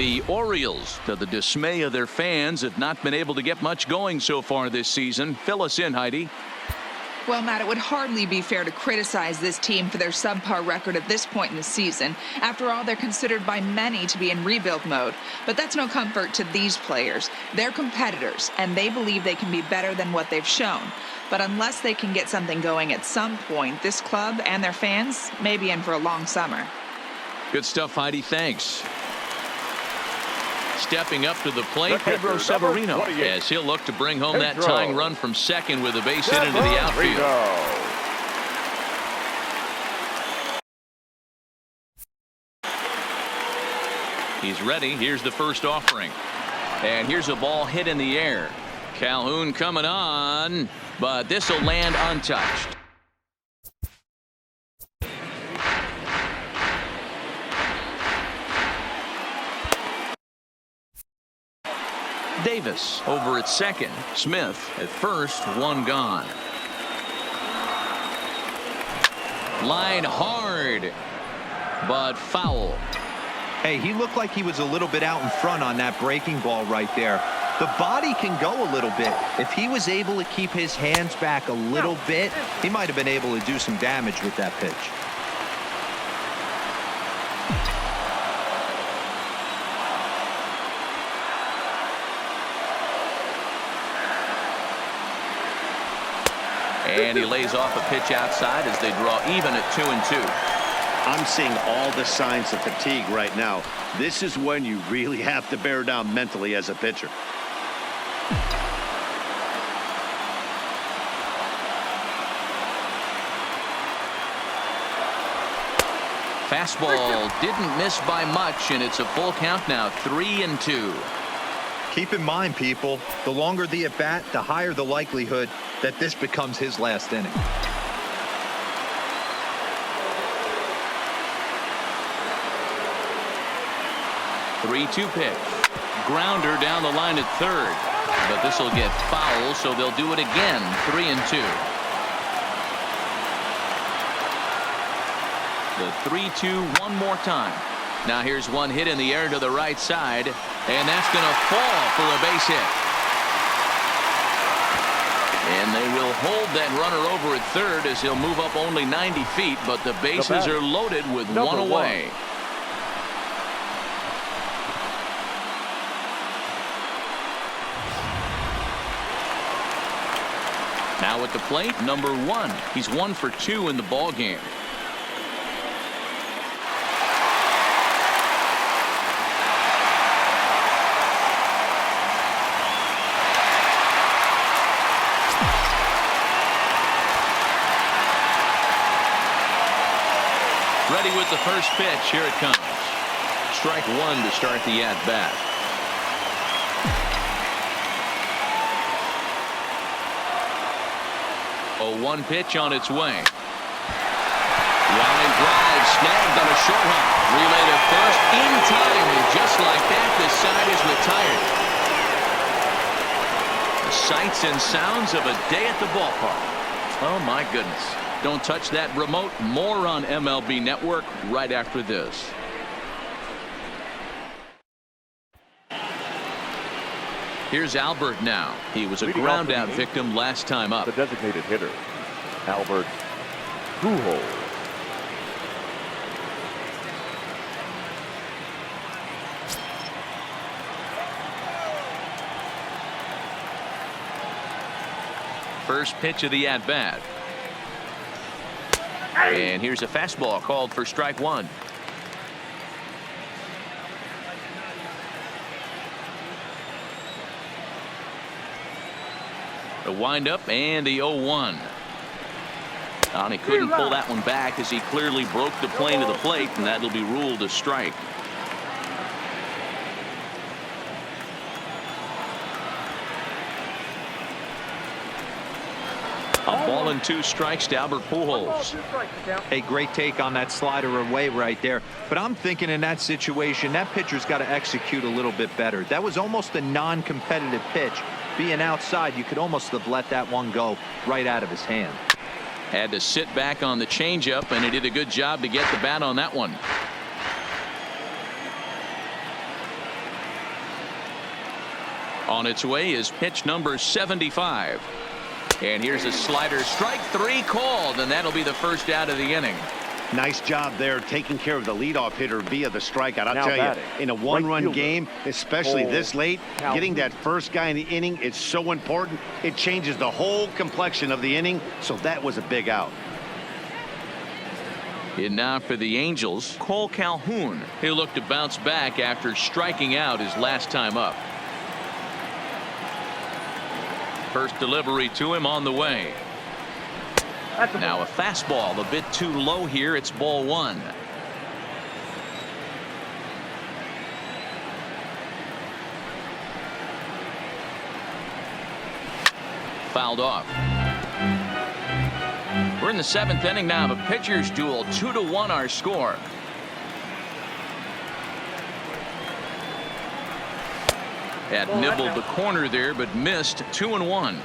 The Orioles, to the dismay of their fans, have not been able to get much going so far this season. Fill us in, Heidi. Well, Matt, it would hardly be fair to criticize this team for their subpar record at this point in the season. After all, they're considered by many to be in rebuild mode. But that's no comfort to these players. They're competitors, and they believe they can be better than what they've shown. But unless they can get something going at some point, this club and their fans may be in for a long summer. Good stuff, Heidi. Thanks. Stepping up to the plate, Pedro Severino, as he'll look to bring home that tying run from second with a base hit into the outfield. He's ready. Here's the first offering. And here's a ball hit in the air. Calhoun coming on, but this will land untouched. Davis over at second. Smith at first. One gone. Line hard, but foul. Hey, he looked like he was a little bit out in front on that breaking ball right there. The body can go a little bit. If he was able to keep his hands back a little bit, he might have been able to do some damage with that pitch. And he lays off a pitch outside as they draw even at 2-2. I'm seeing all the signs of fatigue right now. This is when you really have to bear down mentally as a pitcher. Fastball didn't miss by much, and it's a full count now, 3-2. Keep in mind, people, the longer the at-bat, the higher the likelihood that this becomes his last inning. Three-two pitch. Grounder down the line at third. But this will get foul, so they'll do it again. 3-2. The 3-2 one more time. Now here's one hit in the air to the right side, and that's going to fall for a base hit. And they will hold that runner over at third as he'll move up only 90 feet, but the bases are loaded with one away. Now at the plate, number 1. He's 1 for 2 in the ball game. Ready with the first pitch. Here it comes. Strike one to start the at-bat. A 1 pitch on its way. Line drive snagged on a short hop. Relay to first in time, and just like that, the side is retired. The sights and sounds of a day at the ballpark. Oh my goodness. Don't touch that remote. More on MLB Network right after this. Here's Albert now. He was a ground out victim last time up. The designated hitter, Albert Pujols. First pitch of the at-bat. And here's a fastball called for strike one. The windup and the 0-1. And he couldn't pull that one back as he clearly broke the plane of the plate, and that'll be ruled a strike. A ball and 2 strikes to Albert Pujols. Hey, great take on that slider away right there. But I'm thinking in that situation, that pitcher's got to execute a little bit better. That was almost a non-competitive pitch. Being outside, you could almost have let that one go right out of his hand. Had to sit back on the changeup, and he did a good job to get the bat on that one. On its way is pitch number 75. And here's a slider. Strike 3 called, and that'll be the first out of the inning. Nice job there taking care of the leadoff hitter via the strikeout. I'll Now tell batting, you, in a one-run right fielder, game, especially Cole this late, Calhoun. getting that first guy in the inning is so important. It changes the whole complexion of the inning, so that was a big out. And now for the Angels, Cole Calhoun. He'll look to bounce back after striking out his last time up. First delivery to him on the way. Now a fastball a bit too low here. It's ball 1. Fouled off. We're in the 7th inning now of a pitcher's duel. 2-1 our score. Had nibbled the corner there, but missed. 2-1.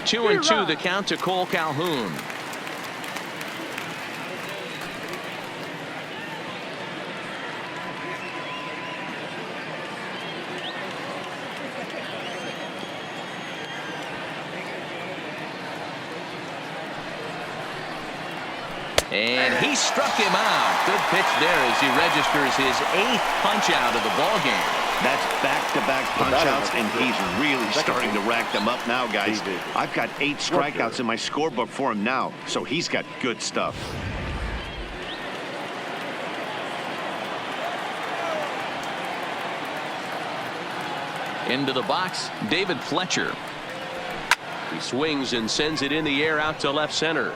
Two and two the count to Cole Calhoun. And he struck him out. Good pitch there as he registers his 8th punch out of the ball game. That's back-to-back punch-outs, and he's really starting to rack them up now, guys. I've got 8 strikeouts in my scorebook for him now, so he's got good stuff. Into the box, David Fletcher. He swings and sends it in the air out to left center.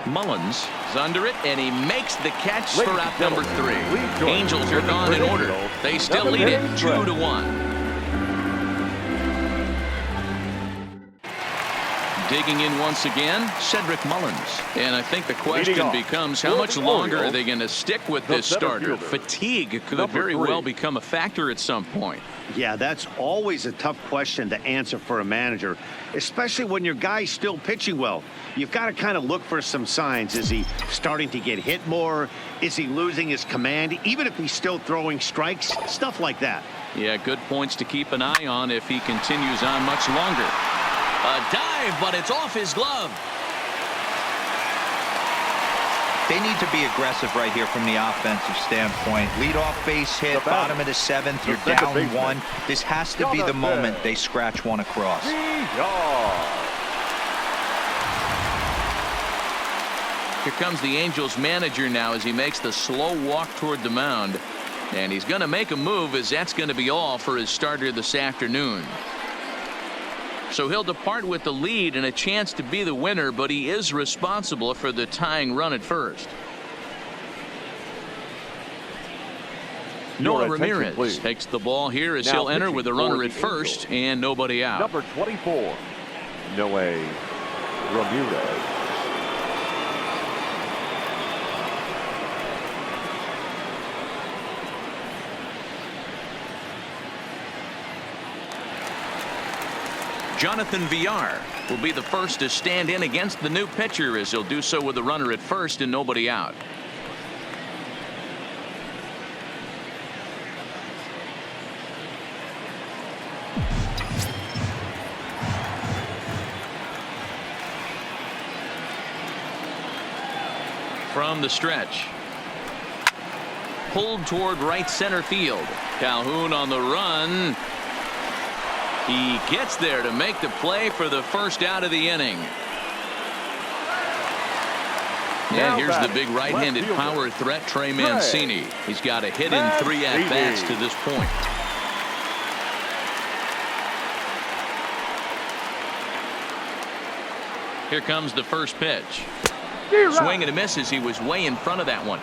Mullins is under it, and he makes the catch for out number 3. Angels are gone in order. They still lead it 2-1. Digging in once again, Cedric Mullins. And I think the question becomes, how much longer are they going to stick with this starter? Fatigue could very well become a factor at some point. Yeah, that's always a tough question to answer for a manager, especially when your guy's still pitching well. You've got to kind of look for some signs. Is he starting to get hit more? Is he losing his command, even if he's still throwing strikes? Stuff like that. Yeah, good points to keep an eye on if he continues on much longer. A dive, but it's off his glove. They need to be aggressive right here from the offensive standpoint. Leadoff base hit, bottom of the 7th. You're down 1. This has to be the moment they scratch one across. Here comes the Angels manager now as he makes the slow walk toward the mound. And he's going to make a move, as that's going to be all for his starter this afternoon. So he'll depart with the lead and a chance to be the winner, but he is responsible for the tying run at first. Noah Ramirez takes the ball here as he'll enter with a runner at first and nobody out. Number 24, Noah Ramirez. Jonathan Villar will be the first to stand in against the new pitcher, as he'll do so with a runner at first and nobody out. From the stretch. Pulled toward right center field. Calhoun on the run. He gets there to make the play for the first out of the inning. And here's the big right-handed power threat, Trey Mancini. He's got a hit in 3 at-bats to this point. Here comes the first pitch. Swing and a miss as he was way in front of that one.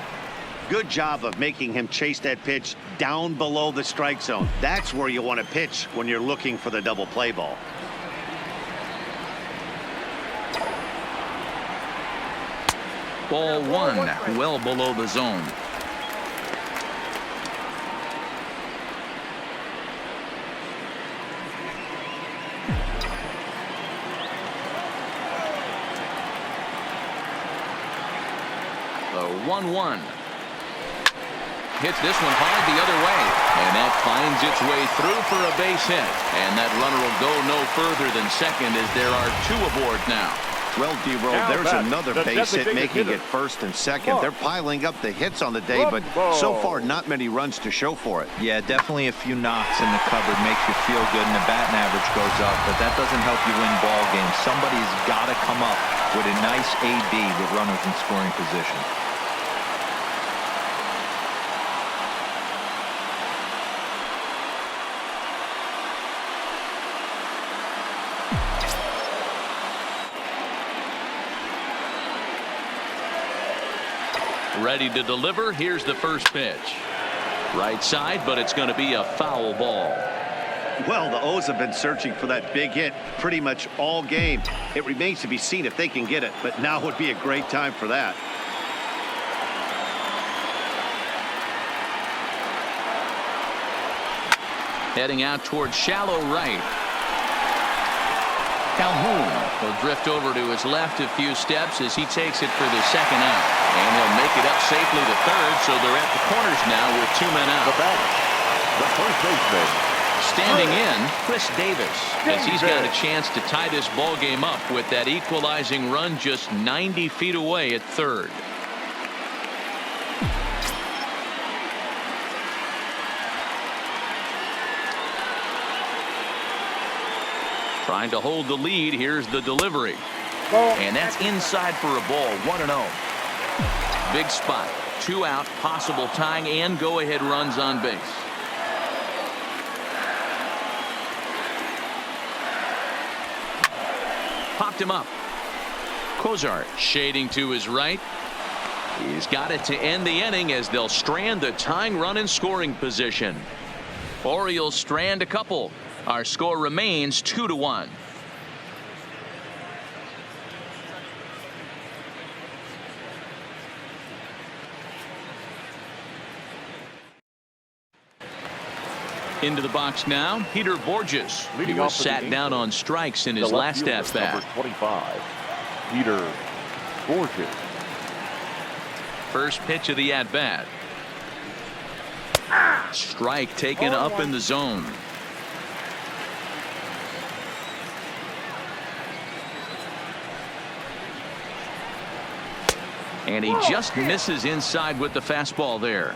Good job of making him chase that pitch down below the strike zone. That's where you want to pitch when you're looking for the double play ball. Ball 1, well below the zone. The 1-1. hits this one hard the other way. And that finds its way through for a base hit. And that runner will go no further than second as there are 2 aboard now. Well, D-Roll, there's another base hit making it first and second. They're piling up the hits on the day, but so far not many runs to show for it. Yeah, definitely a few knocks in the cupboard makes you feel good, and the batting average goes up, but that doesn't help you win ball games. Somebody's got to come up with a nice AB with runners in scoring position. Ready to deliver. Here's the first pitch. Right side, but it's going to be a foul ball. Well, the O's have been searching for that big hit pretty much all game. It remains to be seen if they can get it, but now would be a great time for that. Heading out towards shallow right. Calhoun will drift over to his left a few steps as he takes it for the second out. And he'll make it up safely to third, so they're at the corners now with 2 men out. The batter, the first baseman. Standing in, Chris Davis, as he's got a chance to tie this ball game up with that equalizing run just 90 feet away at third. Trying to hold the lead. Here's the delivery. And that's inside for a ball. 1-0. Big spot. 2 out. Possible tying and go-ahead runs on base. Popped him up. Cozart shading to his right. He's got it to end the inning as they'll strand the tying run in scoring position. Orioles strand a couple. Our score remains 2-1. Into the box now, Peter Borges. He was sat down on strikes in his last at bat. Number 25, Peter Borges. First pitch of the at bat. Strike taken up in the zone. And he just misses inside with the fastball there.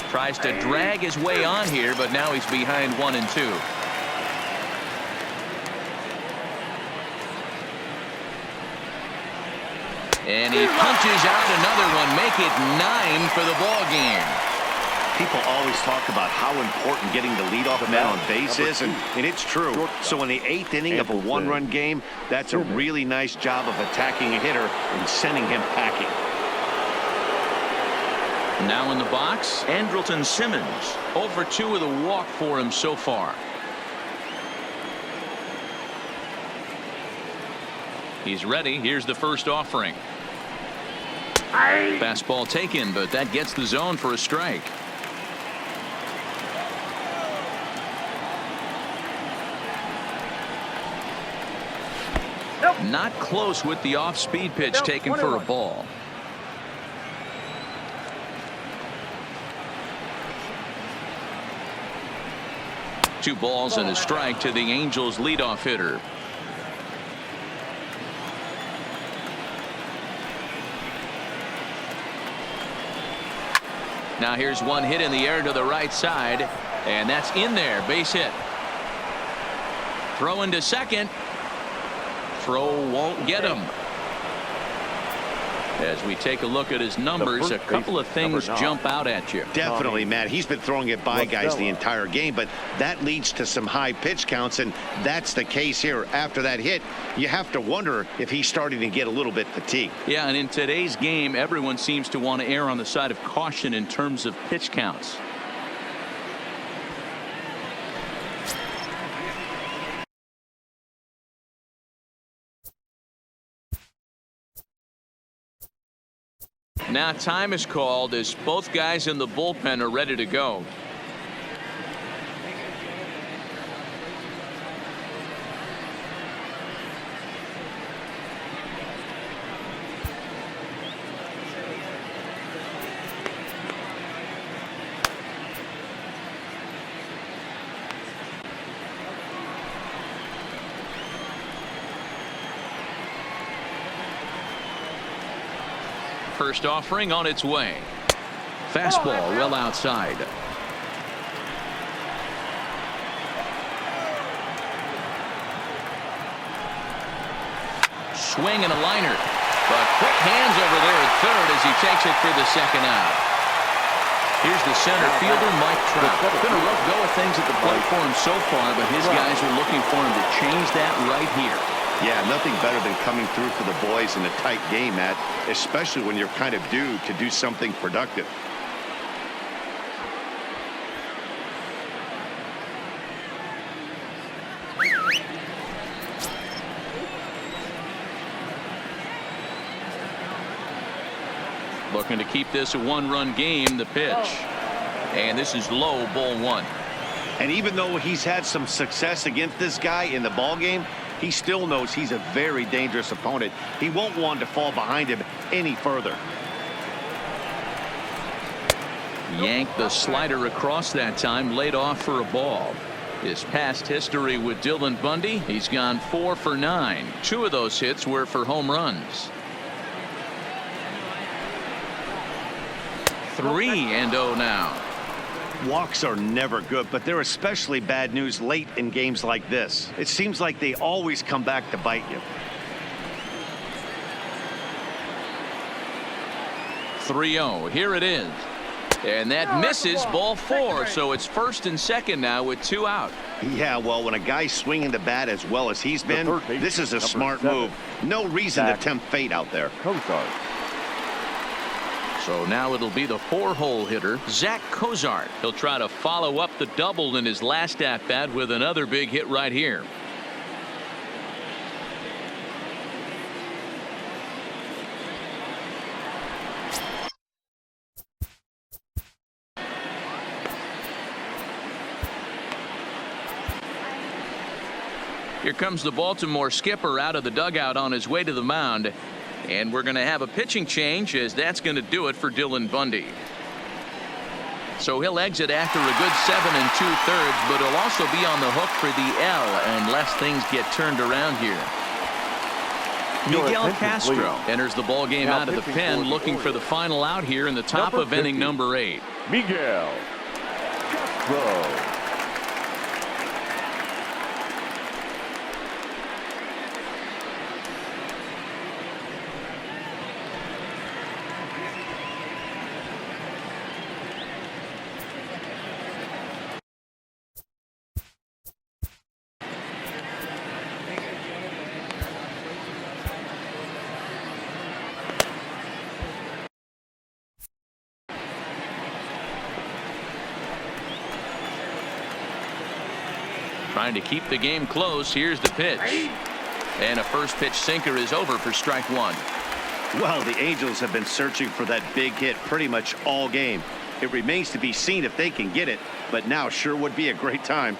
Tries to drag his way on here, but now he's behind 1-2. And he punches out another one, make it 9 for the ball game. People always talk about how important getting the leadoff man on base is, and it's true. So in the 8th inning of a 1-run game, that's a really nice job of attacking a hitter and sending him packing. Now in the box, Andrelton Simmons. 0 for 2 with a walk for him so far. He's ready. Here's the first offering. Fastball taken, but that gets the zone for a strike. Not close with the off-speed pitch taken for a ball. Two balls and a strike to the Angels leadoff hitter. Now here's one hit in the air to the right side, and that's in there. Base hit. Throw into second. Throw won't get him. As we take a look at his numbers, a couple of things jump out at you. Definitely, Matt. He's been throwing it by guys the entire game, but that leads to some high pitch counts, and that's the case here. After that hit, you have to wonder if he's starting to get a little bit fatigued. Yeah, and in today's game, everyone seems to want to err on the side of caution in terms of pitch counts. Now time is called as both guys in the bullpen are ready to go. First offering on its way. Fastball well outside. Swing and a liner. But quick hands over there at third as he takes it for the second out. Here's the center fielder, Mike Trout. Been a rough go of things at the plate for him so far, but his guys are looking for him to change that right here. Yeah, nothing better than coming through for the boys in a tight game, Matt, especially when you're kind of due to do something productive. Looking to keep this a one-run game. The pitch. And this is low, ball one. And even though he's had some success against this guy in the ball game, he still knows he's a very dangerous opponent. He won't want to fall behind him any further. Yanked the slider across that time, laid off for a ball. His past history with Dylan Bundy, he's gone 4 for 9. 2 of those hits were for home runs. 3-0 now. Walks are never good, but they're especially bad news late in games like this. It seems like they always come back to bite you. 3-0. Here it is. And that misses, ball 4. So it's first and second now with 2 out. Yeah, well, when a guy's swinging the bat as well as he's been, this is a smart move. No reason to tempt fate out there. So now it'll be the 4-hole hitter, Zach Cozart. He'll try to follow up the double in his last at-bat with another big hit right here. Here comes the Baltimore skipper out of the dugout on his way to the mound. And we're going to have a pitching change, as that's going to do it for Dylan Bundy. So he'll exit after a good 7 2/3, but he'll also be on the hook for the L unless things get turned around here. Miguel Castro enters the ball game out of the pen, looking for the final out here in the top of inning number 8. Miguel Castro. Trying to keep the game close. Here's the pitch. And a first pitch sinker is over for strike 1. Well, the Angels have been searching for that big hit pretty much all game. It remains to be seen if they can get it, but now sure would be a great time.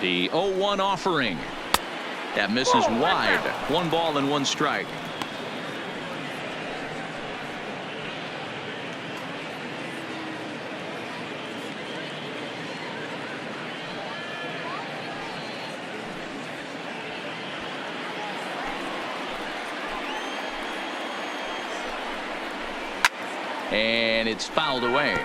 The 0-1 offering. That misses wide. 1 ball and 1 strike. And it's fouled away.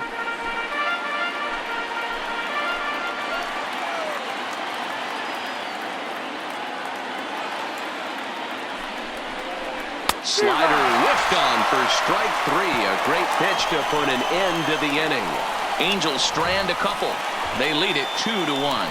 Slider whiffed on for strike 3. A great pitch to put an end to the inning. Angels strand a couple. They lead it 2-1.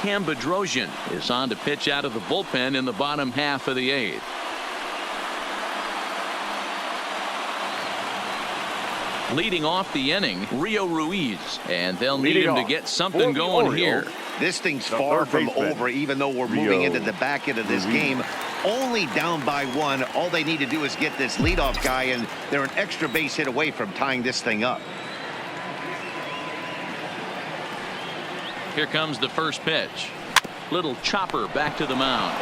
Cam Bedrosian is on to pitch out of the bullpen in the bottom half of the 8th. Leading off the inning, Rio Ruiz, and they'll need him to get something going here. This thing's far from over, even though we're moving into the back end of this game. Only down by 1. All they need to do is get this leadoff guy, and they're an extra base hit away from tying this thing up. Here comes the first pitch. Little chopper back to the mound.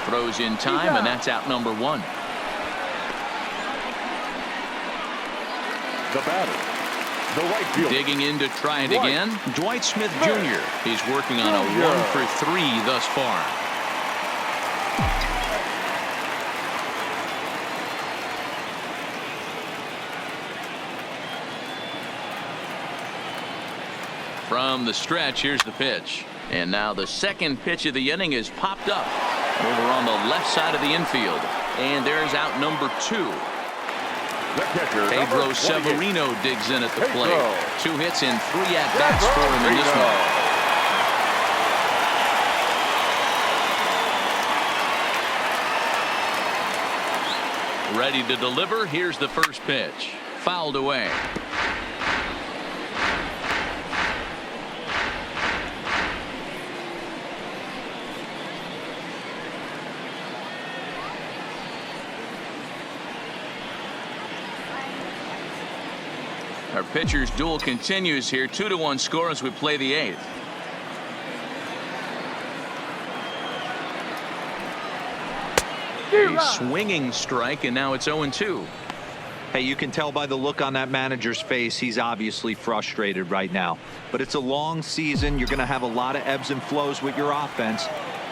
Throws in time, and that's out number 1. The batter, the right field. Digging in to try it again. Dwight Smith Jr. He's working on a 1-for-3 thus far. From the stretch, here's the pitch. And now the second pitch of the inning is popped up over on the left side of the infield. And there's out number 2. The catcher, Pedro Severino digs in at the plate. 2 hits and 3 at-bats for him in this one. Ready to deliver. Here's the first pitch. Fouled away. Our pitcher's duel continues here. 2-1 score as we play the 8th. A swinging strike, and now it's 0-2. Hey, you can tell by the look on that manager's face, he's obviously frustrated right now. But it's a long season. You're going to have a lot of ebbs and flows with your offense.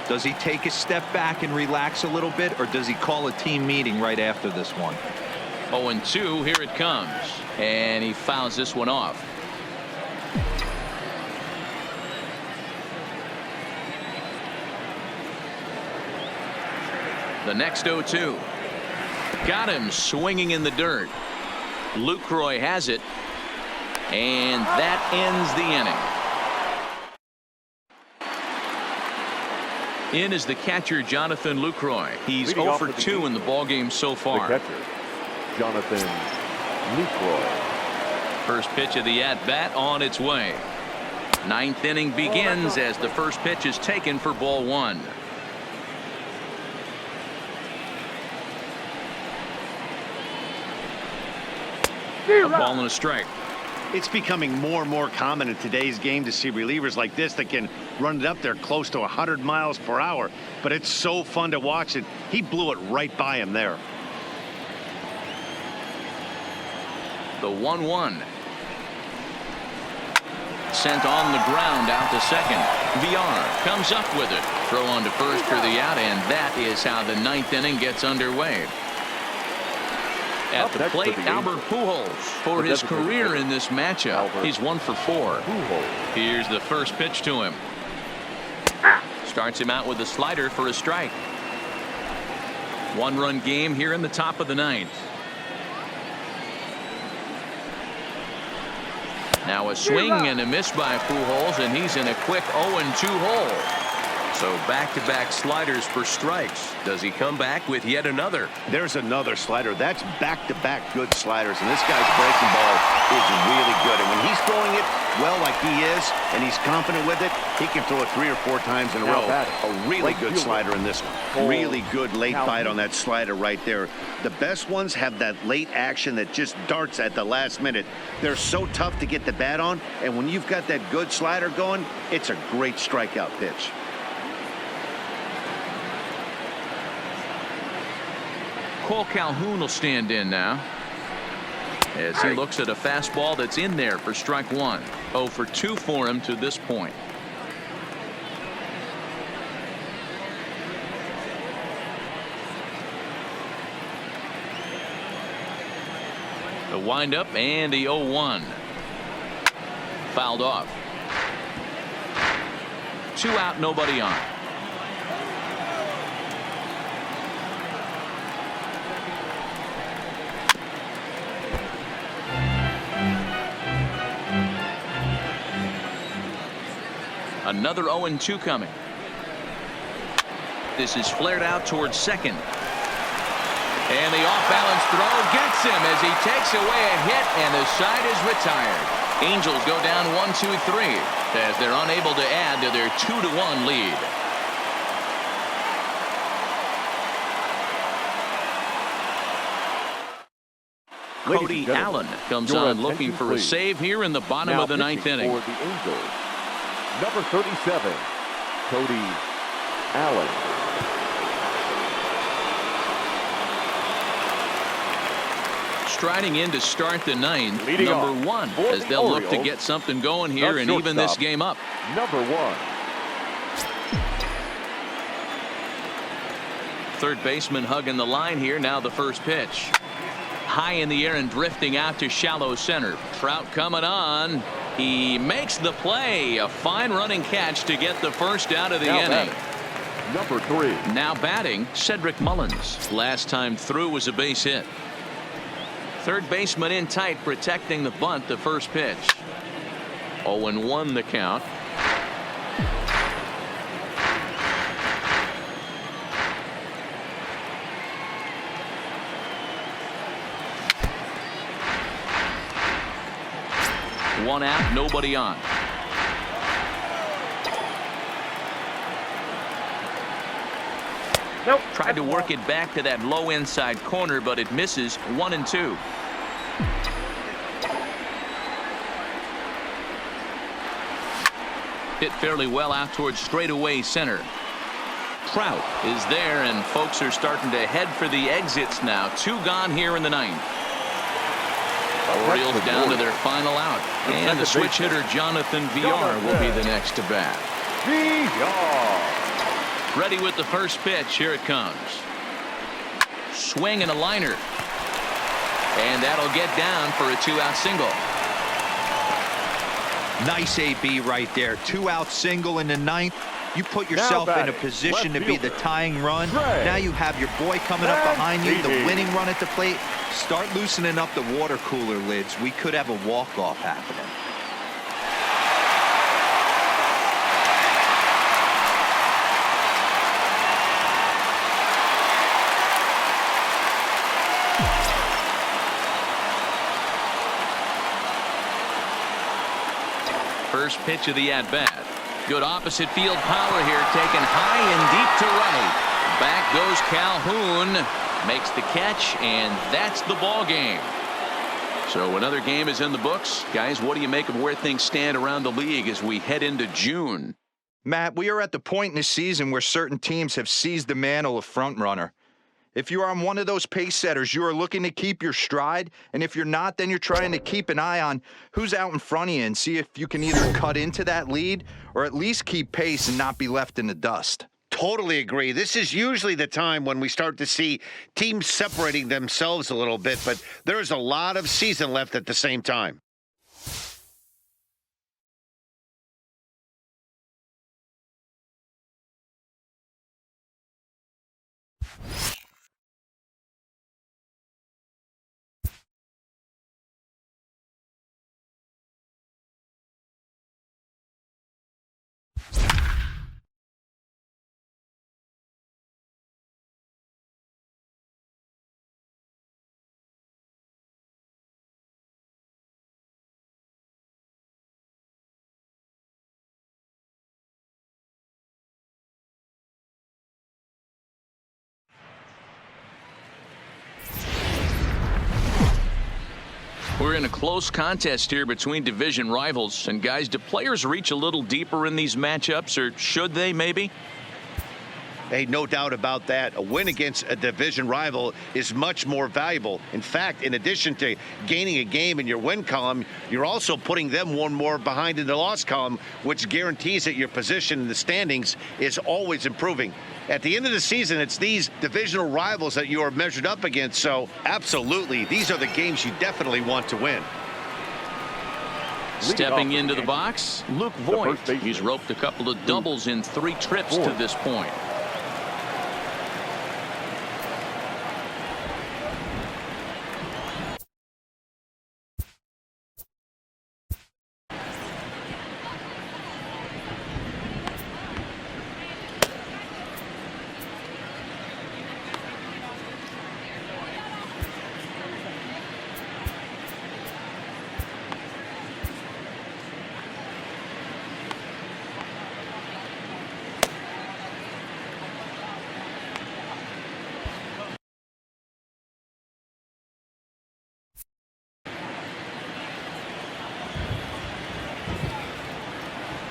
Does he take a step back and relax a little bit, or does he call a team meeting right after this one? 0-2, here it comes. And he fouls this one off. The next 0-2. Got him swinging in the dirt. Lucroy has it. And that ends the inning. In is the catcher, Jonathan Lucroy. He's 0-for-2 in the ballgame so far. The catcher, Jonathan Lucroy. First pitch of the at-bat on its way. 9th inning begins as the first pitch is taken for ball 1. A ball and a strike. It's becoming more and more common in today's game to see relievers like this that can run it up there close to 100 miles per hour. But it's so fun to watch it. He blew it right by him there. The 1-1. Sent on the ground out to second. VR comes up with it. Throw on to first for the out, and that is how the 9th inning gets underway. At the plate, Albert Pujols for his career in this matchup. He's 1-for-4. Here's the first pitch to him. Starts him out with a slider for a strike. 1-run game here in the top of the 9th. Now a swing and a miss by Pujols, and he's in a quick 0-2 hole. So back-to-back sliders for strikes. Does he come back with yet another? There's another slider. That's back-to-back good sliders, and this guy's breaking ball is really good. And when he's throwing it well like he is, and he's confident with it, he can throw it 3 or 4 times in a row. A really good slider in this one. Really good late bite on that slider right there. The best ones have that late action that just darts at the last minute. They're so tough to get the bat on, and when you've got that good slider going, it's a great strikeout pitch. Cole Calhoun will stand in now as he looks at a fastball that's in there for strike 1. 0-for-2 for him to this point. The windup and the 0-1. Fouled off. 2 out, nobody on. Another 0-2 coming. This is flared out towards second. And the off-balance throw gets him as he takes away a hit, and the side is retired. Angels go down 1-2-3 as they're unable to add to their 2-1 lead. Cody Allen comes on looking for a save here in the bottom of the 9th inning. For the Angels, number 37, Cody Allen. striding in to start the ninth. Leading Number off one, for as the they'll look to Orioles, get something going here and even this game up. Number 1. Third baseman hugging the line here. Now the first pitch. High in the air and drifting out to shallow center. Trout coming on. He makes the play. A fine running catch to get the first out of the inning. Number 3. Now batting, Cedric Mullins. Last time through was a base hit. Third baseman in tight, protecting the bunt. The first pitch. 0-1 the count. One out, nobody on. Nope. Tried to work it back to that low inside corner, but it misses. 1-2. Hit fairly well out towards straightaway center. Trout is there, and folks are starting to head for the exits now. 2 gone here in the ninth. Orioles down to their final out. And the switch hitter Jonathan VR will be the next to bat. Ready with the first pitch. Here it comes. Swing and a liner. And that'll get down for a 2-out single. Nice AB right there. 2-out single in the ninth. You put yourself in a position to be the tying run. Now you have your boy coming up behind you, the winning run at the plate. Start loosening up the water cooler lids. We could have a walk-off happening. First pitch of the at-bat. Good opposite field power here, taken high and deep to right. Back goes Calhoun, makes the catch, and that's the ball game. So another game is in the books. Guys, what do you make of where things stand around the league as we head into June? Matt, we are at the point in the season where certain teams have seized the mantle of front runner. If you are on one of those pace setters, you are looking to keep your stride. And if you're not, then you're trying to keep an eye on who's out in front of you and see if you can either cut into that lead or at least keep pace and not be left in the dust. Totally agree. This is usually the time when we start to see teams separating themselves a little bit, but there's a lot of season left at the same time. We're in a close contest here between division rivals. And guys, do players reach a little deeper in these matchups, or should they maybe? Hey, no doubt about that. A win against a division rival is much more valuable. In fact, in addition to gaining a game in your win column, you're also putting them one more behind in the loss column, which guarantees that your position in the standings is always improving. At the end of the season, it's these divisional rivals that you are measured up against. So, absolutely, these are the games you definitely want to win. Stepping into the box, Luke Voigt. He's roped a couple of doubles in 3 trips to this point.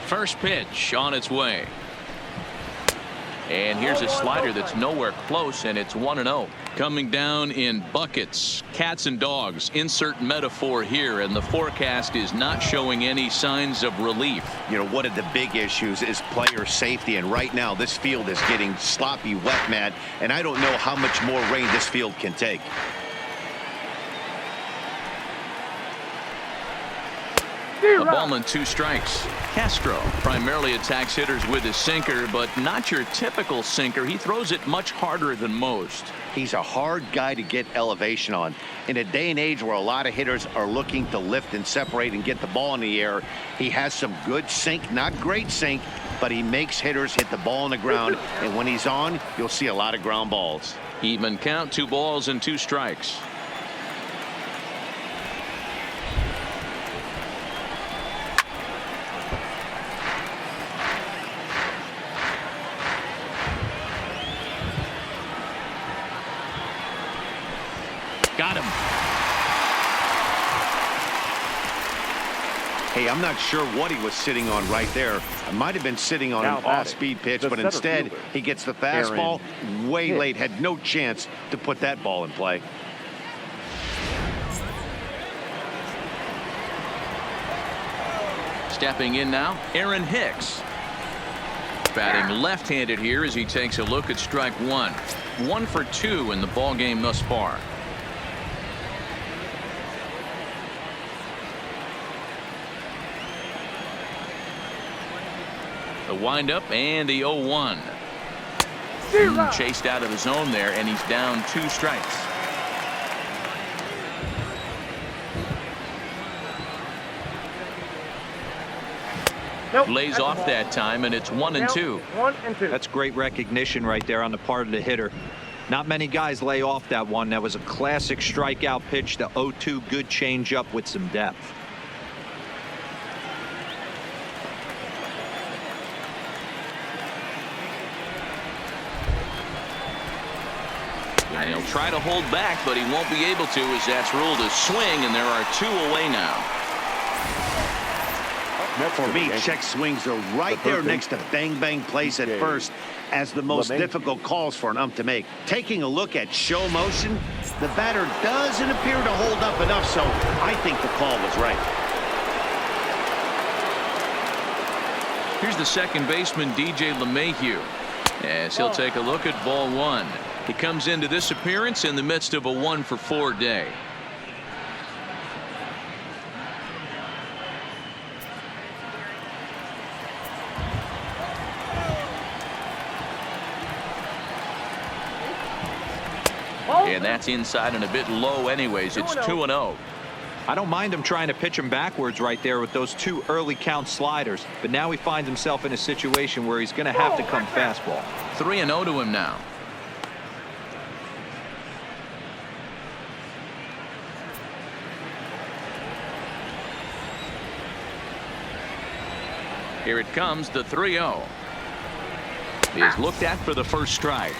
First pitch on its way. And here's a slider that's nowhere close, and it's 1-0. Coming down in buckets, cats and dogs, insert metaphor here, and the forecast is not showing any signs of relief. You know, one of the big issues is player safety, and right now this field is getting sloppy wet, Matt, and I don't know how much more rain this field can take. A ball and 2 strikes. Castro primarily attacks hitters with his sinker, but not your typical sinker. He throws it much harder than most. He's a hard guy to get elevation on. In a day and age where a lot of hitters are looking to lift and separate and get the ball in the air, he has some good sink, not great sink, but he makes hitters hit the ball on the ground, and when he's on, you'll see a lot of ground balls. Even count, 2 balls and 2 strikes. Got him. Hey, I'm not sure what he was sitting on right there. It might have been sitting on an off-speed pitch, but instead he gets the fastball way late. Had no chance to put that ball in play. Stepping in now, Aaron Hicks. Batting left-handed here as he takes a look at strike 1. 1 for 2 in the ball game thus far. The windup and the 0-1. Chased out of the zone there, and he's down 2 strikes. Lays off that time, and it's 1-2. That's great recognition right there on the part of the hitter. Not many guys lay off that one. That was a classic strikeout pitch. The 0-2, good changeup with some depth. And he'll try to hold back, but he won't be able to, as that's ruled a swing, and there are 2 away now. For me, check swings are right there next to bang bang plays at first as the most difficult calls for an ump to make. Taking a look at show motion, the batter doesn't appear to hold up enough, so I think the call was right. Here's the second baseman, DJ LeMahieu, as he'll take a look at ball 1. He comes into this appearance in the midst of a 1-for-4 day. And that's inside and a bit low anyways. It's 2-0. I don't mind him trying to pitch him backwards right there with those 2 early count sliders, but now he finds himself in a situation where he's going to have to come fastball. 3-0 to him now. Here it comes, the 3-0. He's looked at for the first strike.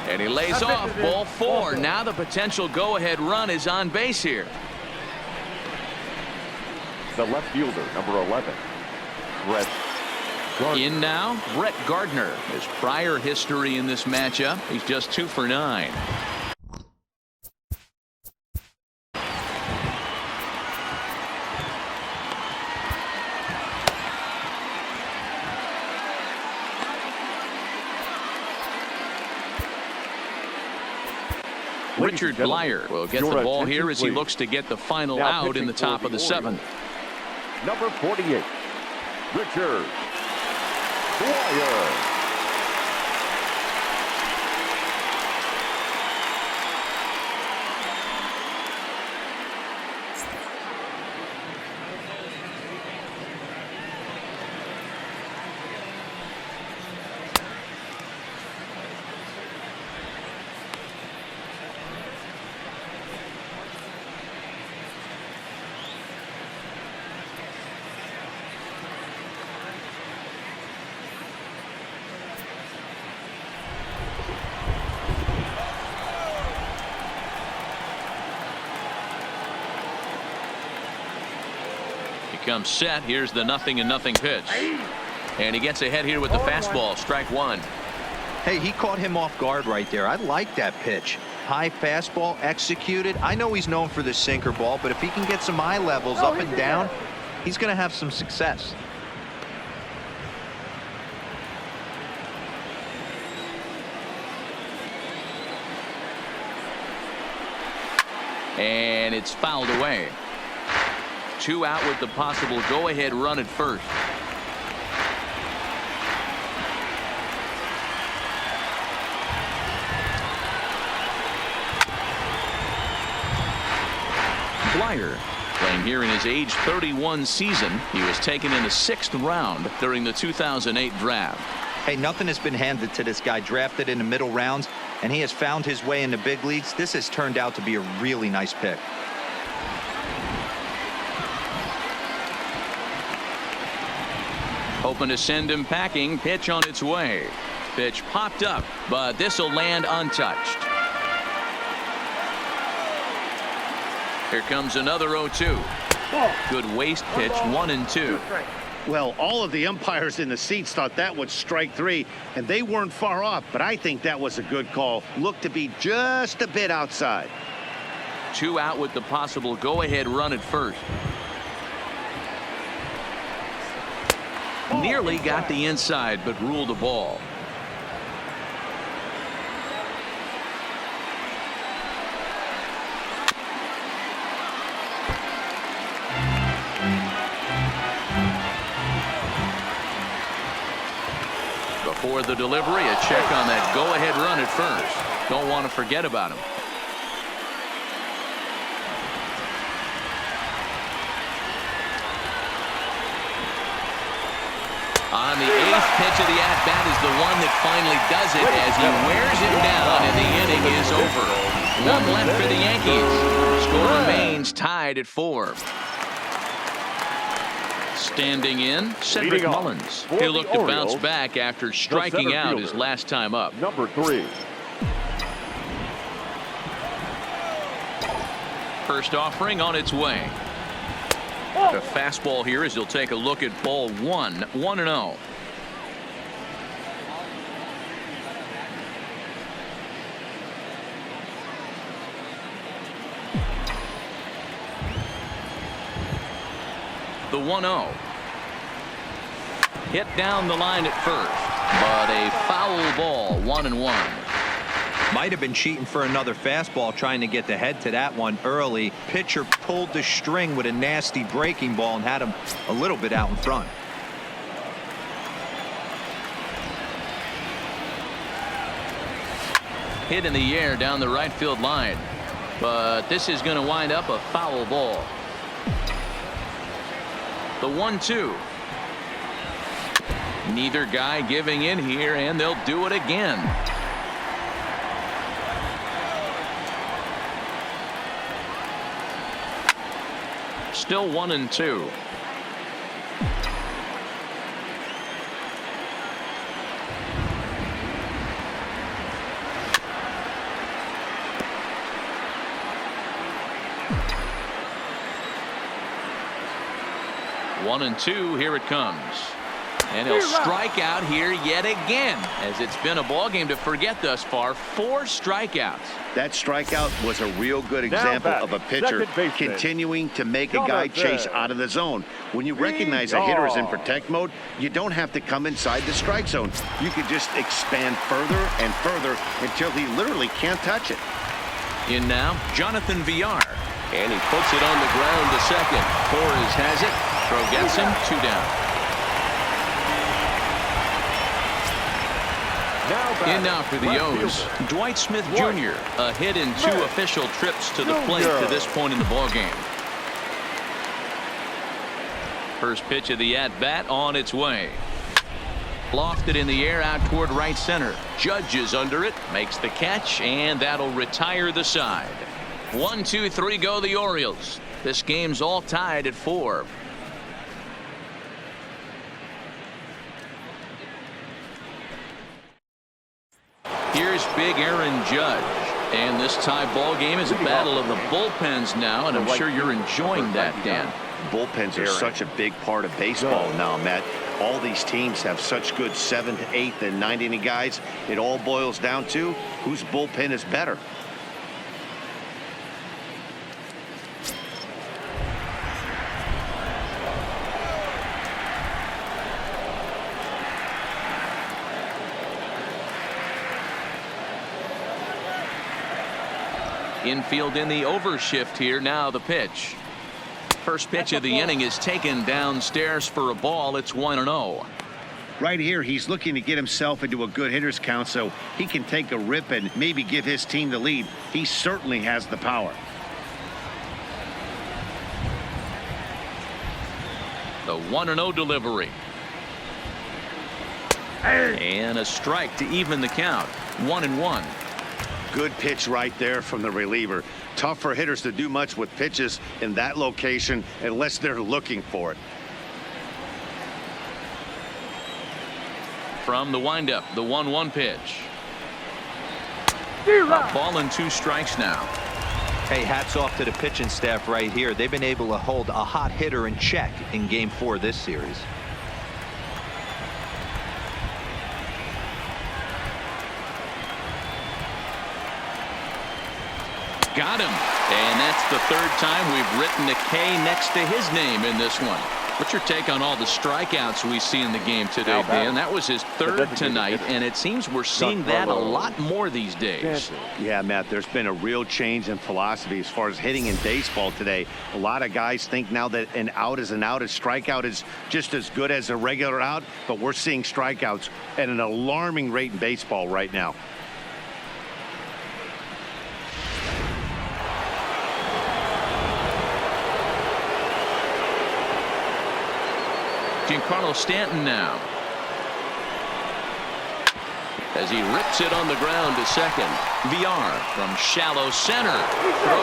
And he lays off, ball 4. Now the potential go-ahead run is on base here. The left fielder, number 11, Brett Gardner. In now, Brett Gardner. His prior history in this matchup, he's just 2 for 9. Richard Blyer will get the ball here as he looks to get the final out in the top of the 7th. Number 48, Richard Blyer. comes set. Here's the 0-0 pitch. And he gets ahead here with the fastball. Strike one. Hey, he caught him off guard right there. I like that pitch. High fastball executed. I know he's known for the sinker ball, but if he can get some eye levels up and down, he's going to have some success. And it's fouled away. 2 out with the possible go-ahead run at first. Flyer, playing here in his age 31 season. He was taken in the 6th round during the 2008 draft. Hey, nothing has been handed to this guy. Drafted in the middle rounds, and he has found his way in the big leagues. This has turned out to be a really nice pick. Hoping to send him packing. Pitch on its way. Pitch popped up, but this will land untouched. Here comes another 0-2. Good waste pitch. 1-2. Well, all of the umpires in the seats thought that was strike 3, and they weren't far off, but I think that was a good call. Looked to be just a bit outside. 2 out with the possible go-ahead run at first. Nearly got the inside, but ruled a ball. Before the delivery, a check on that go-ahead run at first. Don't want to forget about him. On the 8th pitch of the at-bat is the one that finally does it as he wears it down, and the inning is over. 1 left for the Yankees. Score remains tied at 4. Standing in, Cedric Mullins. He'll look to bounce back after striking out his last time up. Number 3. First offering on its way. The fastball here as he'll take a look at ball 1. 1-0. The 1-0. Hit down the line at first, but a foul ball. 1-1. Might have been cheating for another fastball, trying to get the head to that one early. Pitcher pulled the string with a nasty breaking ball and had him a little bit out in front. Hit in the air down the right field line, but this is going to wind up a foul ball. The 1-2. Neither guy giving in here, and they'll do it again. Still 1-2. One and two. Here it comes. And he'll strike out here yet again, as it's been a ball game to forget thus far. 4 strikeouts. That strikeout was a real good example of a pitcher continuing to make a guy chase out of the zone. When you recognize a hitter is in protect mode, you don't have to come inside the strike zone. You can just expand further and further until he literally can't touch it. In now, Jonathan Villar. And he puts it on the ground to second. Torres has it. Throw gets him. 2 down. In now for the O's, Dwight Smith Jr. A hit in 2 official trips to the plate to this point in the ballgame. First pitch of the at-bat on its way. Lofted in the air out toward right center. Judge is under it, makes the catch, and that'll retire the side. 1, 2, 3 go the Orioles. This game's all tied at 4. Here's big Aaron Judge, and this tie ball game is a battle of the bullpens now, and I'm sure you're enjoying that, Dan. Bullpens are such a big part of baseball now, Matt. All these teams have such good 7th, 8th, and 9th inning guys. It all boils down to whose bullpen is better. Infield in the overshift here. Now the pitch. First pitch of the inning is taken downstairs for a ball. It's 1-0. Right here, he's looking to get himself into a good hitter's count so he can take a rip and maybe give his team the lead. He certainly has the power. The 1-0 delivery. And a strike to even the count. 1-1. Good pitch right there from the reliever. Tough for hitters to do much with pitches in that location unless they're looking for it. From the windup, the 1-1 pitch. A ball and 2 strikes now. Hey, hats off to the pitching staff right here. They've been able to hold a hot hitter in check in Game 4 of this series. Got him. And that's the 3rd time we've written a K next to his name in this one. What's your take on all the strikeouts we see in the game today, Dan? That was his 3rd tonight, and it seems we're seeing that a lot more these days. Yeah, Matt, there's been a real change in philosophy as far as hitting in baseball today. A lot of guys think now that an out is an out. A strikeout is just as good as a regular out, but we're seeing strikeouts at an alarming rate in baseball right now. Giancarlo Stanton now. As he rips it on the ground to second. VR from shallow center. Throw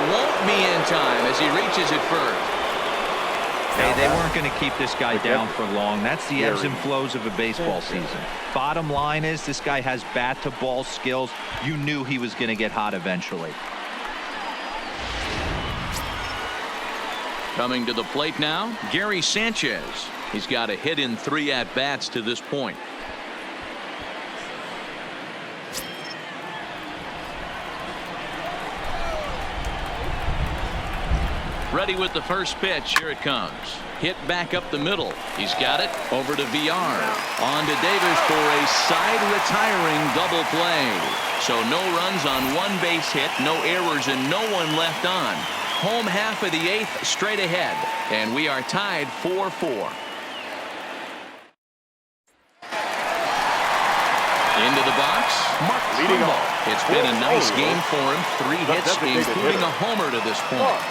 won't be in time as he reaches it first. Hey, they weren't going to keep this guy down for long. That's the ebbs and flows of a baseball season. Bottom line is this guy has bat to ball skills. You knew he was going to get hot eventually. Coming to the plate now, Gary Sanchez. He's got a hit in 3 at-bats to this point. Ready with the first pitch. Here it comes. Hit back up the middle. He's got it. Over to VR. On to Davis for a side retiring double play. So no runs on 1 base hit, no errors, and no one left on. Home half of the 8th straight ahead. And we are tied 4-4. Into the box, Mark Trumbo. It's been a nice game for him. 3 hits, including a homer to this point.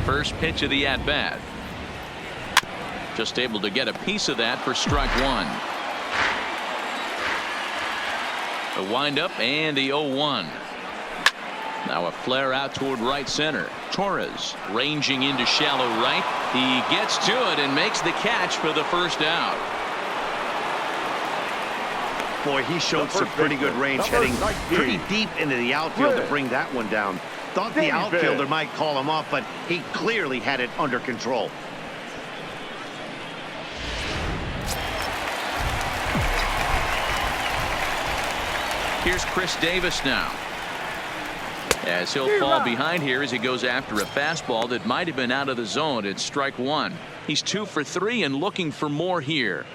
First pitch of the at-bat. Just able to get a piece of that for strike 1. The windup and the 0-1. Now a flare out toward right center. Torres ranging into shallow right. He gets to it and makes the catch for the first out. Boy, he showed some pretty good range heading pretty deep into the outfield to bring that one down. Thought the outfielder might call him off, but he clearly had it under control. Here's Chris Davis now. As he'll fall behind here as he goes after a fastball that might have been out of the zone. It's strike 1. He's 2 for 3 and looking for more here.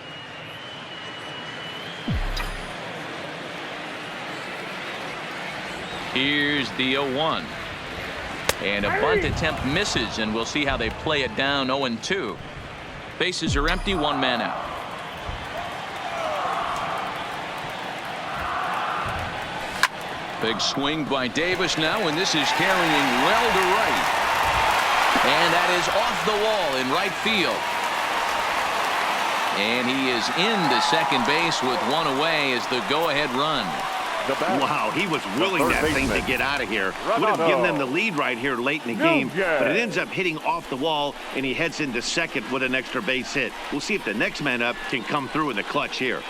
Here's the 0-1. And a bunt attempt misses, and we'll see how they play it down. 0-2. Bases are empty, 1 man out. Big swing by Davis now, and this is carrying well to right. And that is off the wall in right field. And he is into second base with 1 away as the go-ahead run. Wow, he was willing that thing to get out of here. Would have given them the lead right here late in the game, but it ends up hitting off the wall, and he heads into second with an extra base hit. We'll see if the next man up can come through in the clutch here.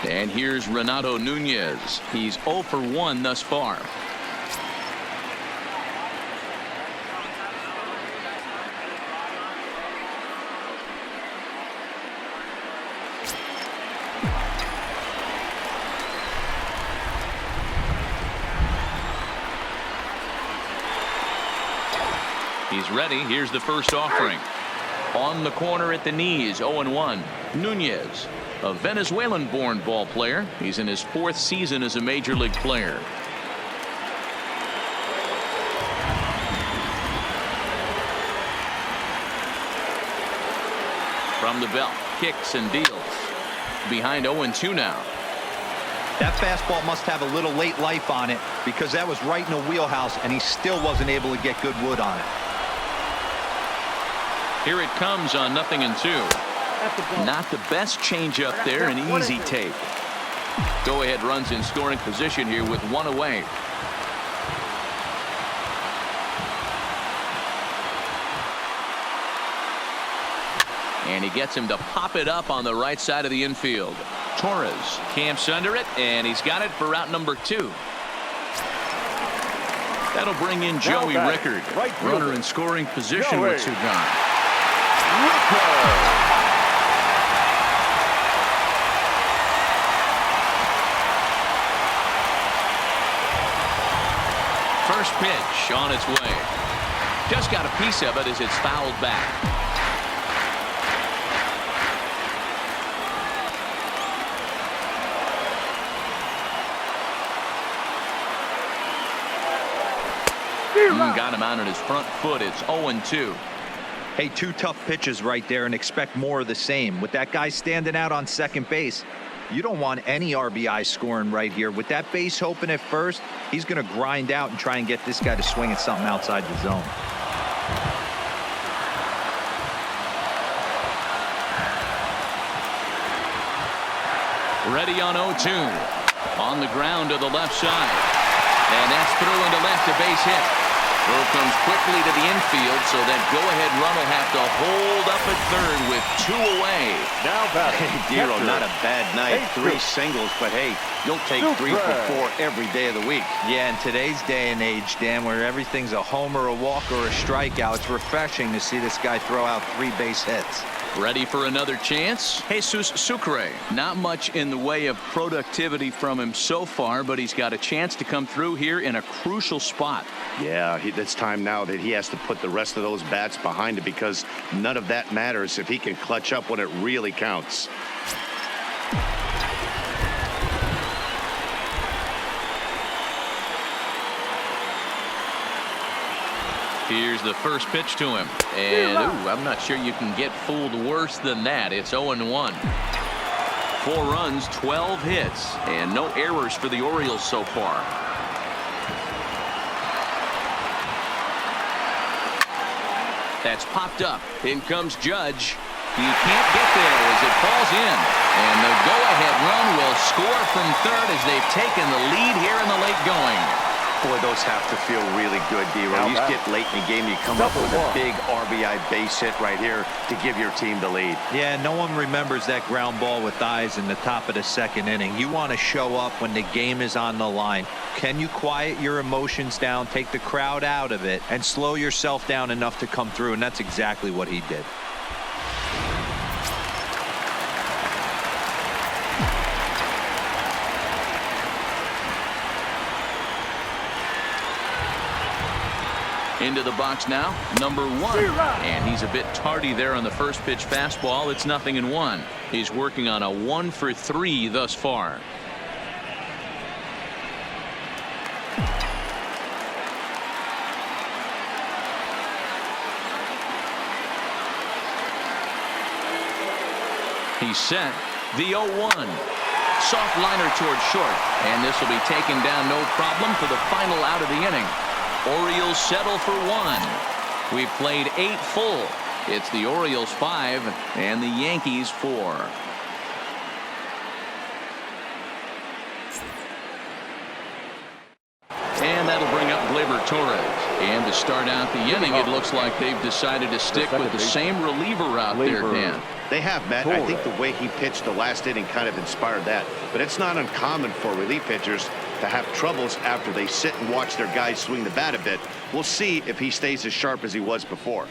And here's Renato Nunez. He's 0 for 1 thus far. He's ready. Here's the first offering. On the corner at the knees, 0-1. Nunez, a Venezuelan-born ball player. He's in his 4th season as a major league player. From the belt, kicks and deals. Behind 0-2 now. That fastball must have a little late life on it because that was right in the wheelhouse and he still wasn't able to get good wood on it. Here it comes on 0-2. Not the best changeup there, an easy take. Go ahead runs in scoring position here with 1 away. And he gets him to pop it up on the right side of the infield. Torres camps under it, and he's got it for out number 2. That'll bring in Joey Rickard. Runner in scoring position with 2 gone. First pitch on its way. Just got a piece of it as it's fouled back. Got him out on his front foot. It's 0-2. Hey, 2 tough pitches right there and expect more of the same. With that guy standing out on second base, you don't want any RBI scoring right here. With that base open at first, he's going to grind out and try and get this guy to swing at something outside the zone. Ready on 0-2. On the ground to the left side. And that's through into left, a base hit. Throw comes quickly to the infield, so that go-ahead run will have to hold up at third with 2 away. Now batting. Hey, Dero, not a bad night. 3 singles, but hey, you'll take 3 for 4 every day of the week. Yeah, in today's day and age, Dan, where everything's a homer, a walk, or a strikeout, it's refreshing to see this guy throw out 3 base hits. Ready for another chance? Jesus Sucre. Not much in the way of productivity from him so far, but he's got a chance to come through here in a crucial spot. Yeah, it's time now that he has to put the rest of those bats behind it because none of that matters if he can clutch up when it really counts. Here's the first pitch to him. And ooh, I'm not sure you can get fooled worse than that. It's 0-1. 4 runs, 12 hits, and no errors for the Orioles so far. That's popped up. In comes Judge. He can't get there as it falls in. And the go-ahead run will score from third as they've taken the lead here in the late going. Boy, those have to feel really good, Dero. You get late in the game, you come up with a big RBI base hit right here to give your team the lead. Yeah, no one remembers that ground ball with eyes in the top of the 2nd inning. You want to show up when the game is on the line. Can you quiet your emotions down, take the crowd out of it, and slow yourself down enough to come through? And that's exactly what he did. Into the box now, number 1. And he's a bit tardy there on the first pitch fastball. It's 0-1. He's working on a 1 for 3 thus far. He's set. The 0-1. Soft liner towards short. And this will be taken down no problem for the final out of the inning. Orioles settle for 1. We've played 8 full. It's the Orioles 5 and the Yankees 4. And that'll bring up Gleyber Torres. And to start out the inning, it looks like they've decided to stick with the same reliever out there, Dan. They have, Matt. I think the way he pitched the last inning kind of inspired that. But it's not uncommon for relief pitchers to have troubles after they sit and watch their guys swing the bat a bit. We'll see if he stays as sharp as he was before.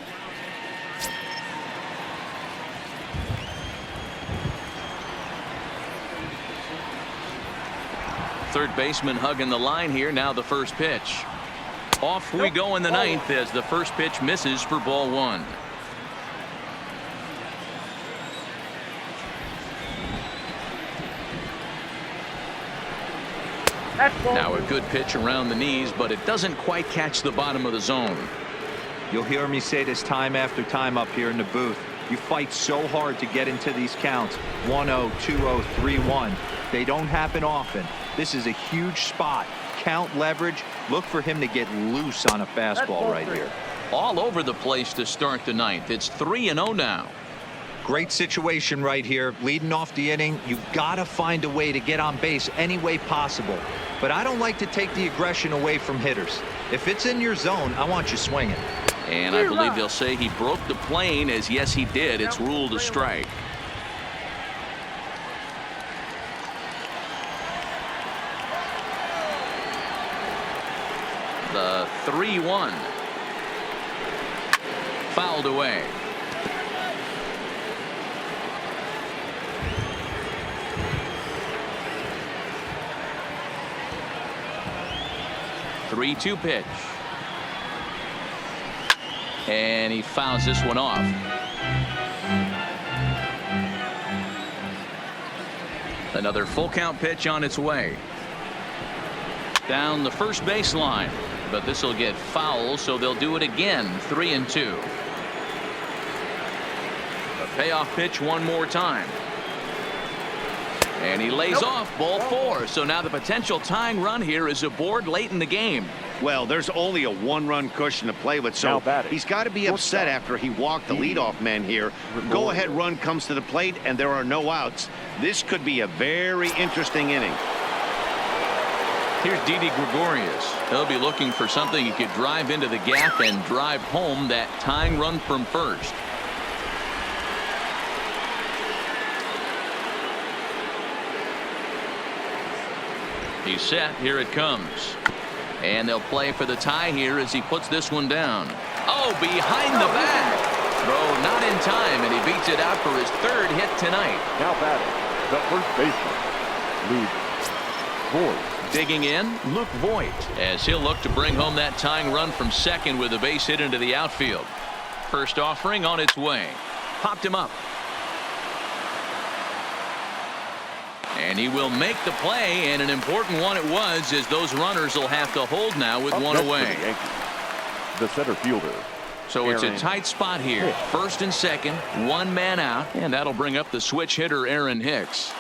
Third baseman hugging the line here. Now the first pitch. Off we go in the ninth as the first pitch misses for ball one. Now a good pitch around the knees, but it doesn't quite catch the bottom of the zone. You'll hear me say this time after time up here in the booth. You fight so hard to get into these counts. 1-0, 2-0, 3-1. They don't happen often. This is a huge spot. Count leverage. Look for him to get loose on a fastball right here. All over the place to start the ninth. It's 3-0 now. Great situation right here. Leading off the inning, you gotta find a way to get on base any way possible. But I don't like to take the aggression away from hitters. If it's in your zone, I want you swinging. And I believe they'll say he broke the plane, as yes he did. It's ruled a strike. The 3-1. Fouled away. The 3-2 pitch. And he fouls this one off. Another full count pitch on its way. Down the first baseline. But this will get foul, so they'll do it again. 3-2. A payoff pitch one more time. And he lays off ball four. So now the potential tying run here is aboard late in the game. Well, there's only a one-run cushion to play with, so he's got to be upset after he walked the leadoff man here. Go-ahead run comes to the plate, and there are no outs. This could be a very interesting inning. Here's Didi Gregorius. He'll be looking for something he could drive into the gap and drive home that tying run from first. He's set. Here it comes. And they'll play for the tie here as he puts this one down. Oh, behind the back. Throw not in time, and he beats it out for his third hit tonight. Now batting, the first baseman, Luke Voigt. Digging in, Luke Voigt, as he'll look to bring home that tying run from second with a base hit into the outfield. First offering on its way. Popped him up. And he will make the play, and an important one it was, as those runners will have to hold now with one away. The center fielder. So it's a tight spot here. First and second, one man out, and that'll bring up the switch hitter Aaron Hicks.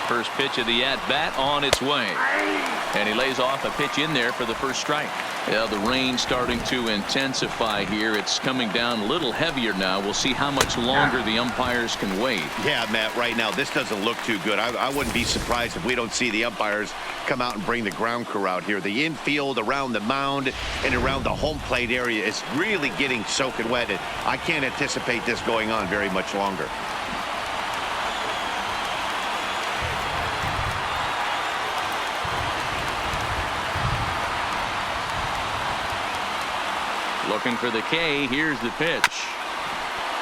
First pitch of the at-bat on its way. And he lays off a pitch in there for the first strike. Yeah, the rain starting to intensify here. It's coming down a little heavier now. We'll see how much longer the umpires can wait. Yeah, Matt, right now this doesn't look too good. I wouldn't be surprised if we don't see the umpires come out and bring the ground crew out here. The infield around the mound and around the home plate area is really getting soaking wet. And I can't anticipate this going on very much longer. Looking for the K. Here's the pitch.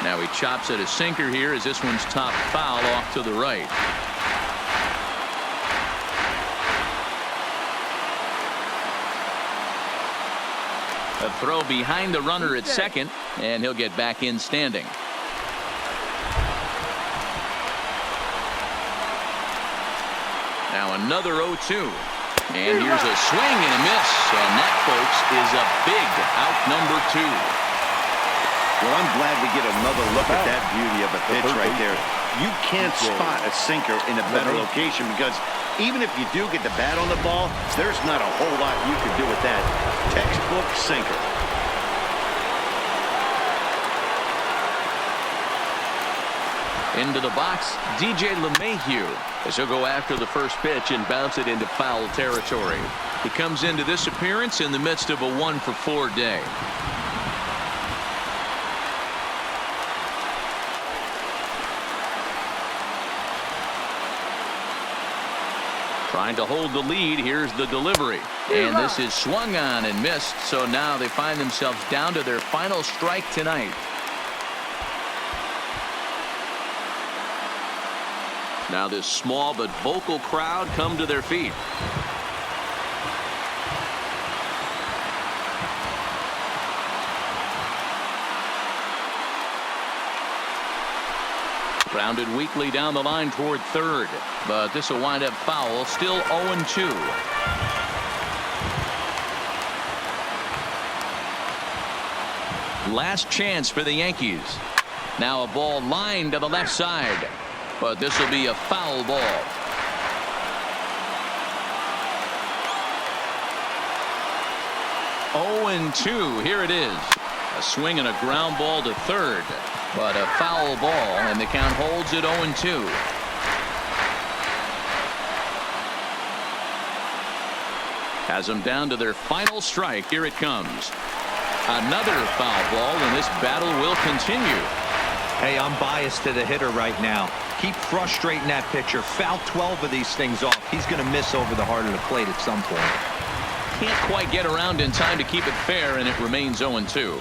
Now he chops at a sinker here as this one's top foul off to the right. A throw behind the runner at second, and he'll get back in standing. Now another 0-2. And here's a swing and a miss, and that, folks, is a big out number 2. Well, I'm glad we get another look at that beauty of a pitch right there. You can't spot a sinker in a better location, because even if you do get the bat on the ball, there's not a whole lot you can do with that. Textbook sinker. Into the box, DJ LeMahieu, as he'll go after the first pitch and bounce it into foul territory. He comes into this appearance in the midst of a 1-for-4 day. Trying to hold the lead. Here's the delivery. And this is swung on and missed. So now they find themselves down to their final strike tonight. Now this small but vocal crowd come to their feet. Grounded weakly down the line toward third, but this will wind up foul. Still 0-2. Last chance for the Yankees. Now a ball lined to the left side, but this will be a foul ball. Oh, 2. Here it is. A swing and a ground ball to third. But a foul ball, and the count holds at 0-2. Has them down to their final strike. Here it comes. Another foul ball, and this battle will continue. Hey, I'm biased to the hitter right now. Keep frustrating that pitcher. Foul 12 of these things off. He's going to miss over the heart of the plate at some point. Can't quite get around in time to keep it fair, and it remains 0-2.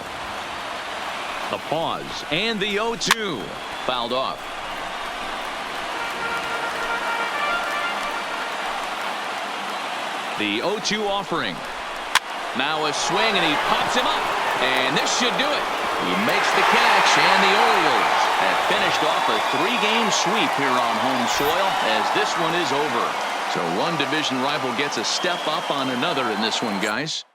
The pause and the 0-2 fouled off. The 0-2 offering. Now a swing, and he pops him up, and this should do it. He makes the catch, and the Orioles have finished off a 3-game sweep here on home soil as this one is over. So one division rival gets a step up on another in this one, guys.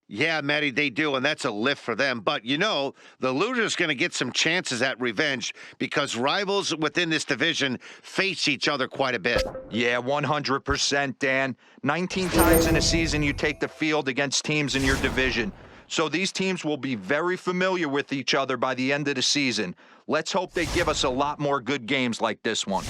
Yeah, Matty, they do, and that's a lift for them. But, you know, the loser's going to get some chances at revenge because rivals within this division face each other quite a bit. Yeah, 100%, Dan. 19 times in a season you take the field against teams in your division. So these teams will be very familiar with each other by the end of the season. Let's hope they give us a lot more good games like this one.